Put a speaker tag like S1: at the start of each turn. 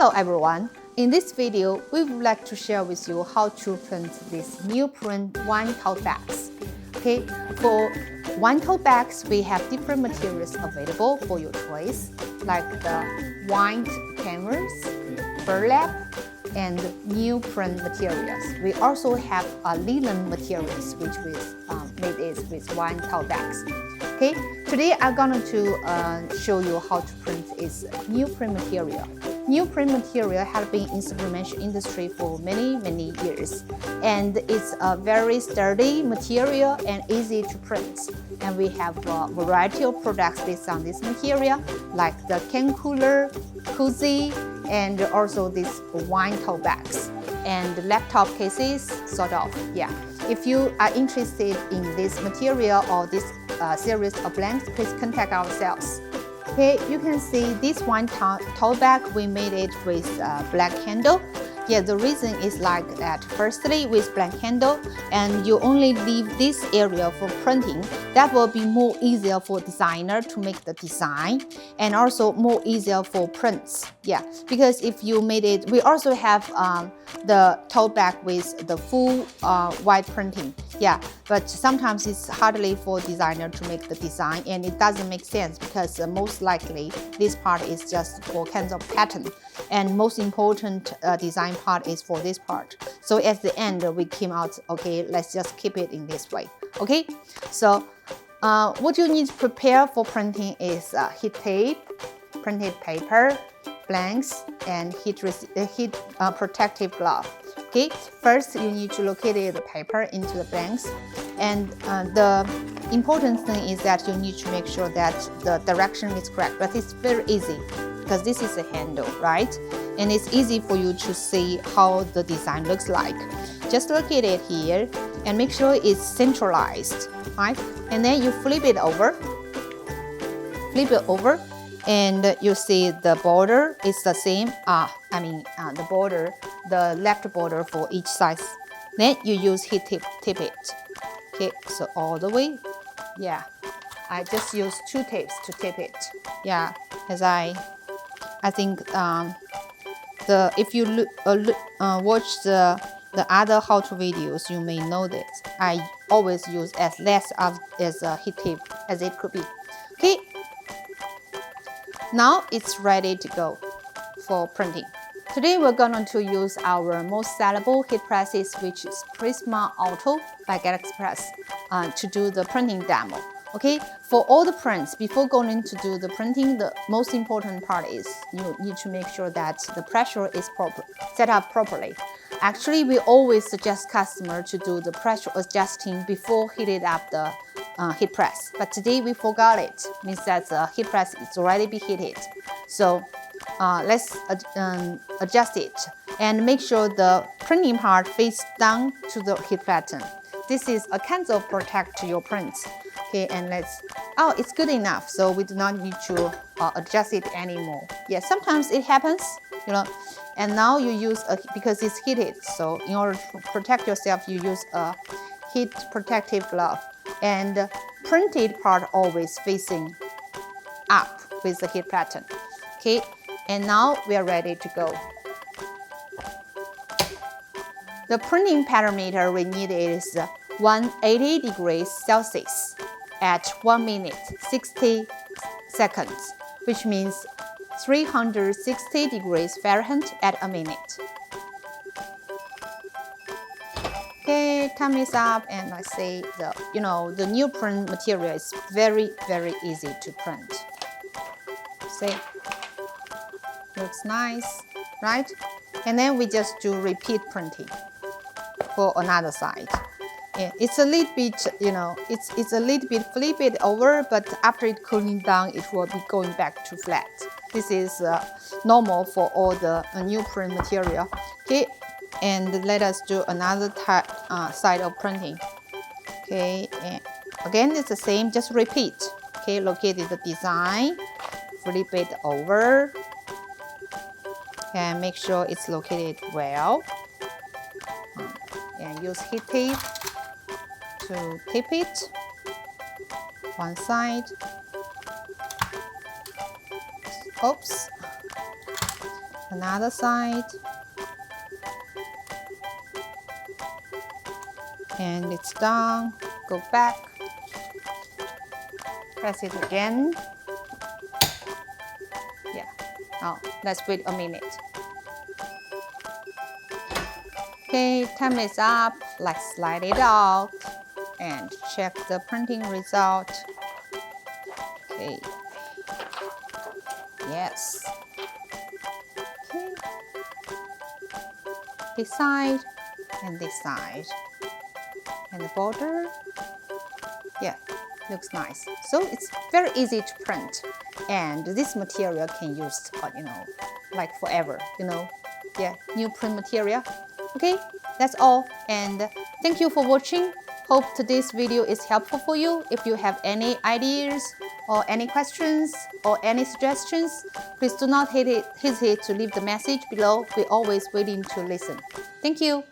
S1: Hello everyone! In this video, we would like to share with you how to print these Neoprene wine tote bags. Okay, for wine tote bags, we have different materials available for your choice, like the wine canvas, burlap, and neoprene materials. We also have linen materials, which is made with wine tote bags. Okay, today I'm going to show you how to print is neoprene material. Neoprene material has been in sublimation industry for many years, and it's a very sturdy material and easy to print. And we have a variety of products based on this material, like the can cooler, cozy, and also these wine tote bags and laptop cases, sort of. Yeah. If you are interested in this material or this series of blanks, please contact our sales. Okay, you can see this one tote bag, we made it with black handle. Yeah, the reason is like that. Firstly, with black handle, and you only leave this area for printing. That will be more easier for designer to make the design, and also more easier for prints. Yeah, because if you made it, we also have the tote bag with the full white printing. Yeah, but sometimes it's hardly for designer to make the design, and it doesn't make sense because most likely this part is just for kinds of pattern, and most important design part is for this part. So at the end we came out, okay, let's just keep it in this way. Okay, so what you need to prepare for printing is heat tape, printed paper, blanks, and heat protective glove. Okay, first you need to locate the paper into the blanks, and the important thing is that you need to make sure that the direction is correct. But it's very easy because this is a handle, right? And it's easy for you to see how the design looks like. Just locate it here and make sure it's centralized, right? And then you flip it over, and you see the border is the same. The border, the left border for each side. Then you use heat tape it. Okay, so all the way. Yeah, I just use 2 tapes to tape it. Yeah, as I think if you watch the other how-to videos, you may know this. I always use as less as a heat tape as it could be. Okay. Now it's ready to go for printing. Today we're going to use our most sellable heat presses, which is Prisma Auto by Galaxy Press, to do the printing demo. Okay, for all the prints, before going to do the printing, the most important part is you need to make sure that the pressure is set up properly. Actually, we always suggest customer to do the pressure adjusting before heating up the heat press. But today we forgot it. Means that the heat press is already be heated. So let's adjust it and make sure the printing part face down to the heat pattern. This is a kind of protect your prints. Okay, and it's good enough. So we do not need to adjust it anymore. Yeah, sometimes it happens, you know. And now you use because it's heated. So in order to protect yourself, you use a heat protective glove. And the printed part always facing up with the heat pattern. Okay, and now we are ready to go. The printing parameter we need is 180 degrees Celsius at 1 minute 60 seconds, which means 360 degrees Fahrenheit at a minute. Okay, time is up, and I say the neoprene material is very easy to print. See, looks nice, right? And then we just do repeat printing for another side. Yeah, it's a little bit, it's a little bit flip it over, but after it cooling down, it will be going back to flat. This is normal for all the neoprene material. Okay, and let us do another side of printing. Okay, and again it's the same, just repeat. Okay, locate the design, flip it over, and make sure it's located well. And use heat tape to tape it one side. Oops. Another side. And it's done. Go back. Press it again. Yeah. Now let's wait a minute. Okay, time is up. Let's slide it out and check the printing result. Okay. Yes. Okay. This side and this side. And the border. Yeah, looks nice. So it's very easy to print. And this material can use, like forever, Yeah, Neoprene material. Okay, that's all. And thank you for watching. Hope today's video is helpful for you. If you have any ideas or any questions or any suggestions, please do not hesitate to leave the message below. We're always waiting to listen. Thank you.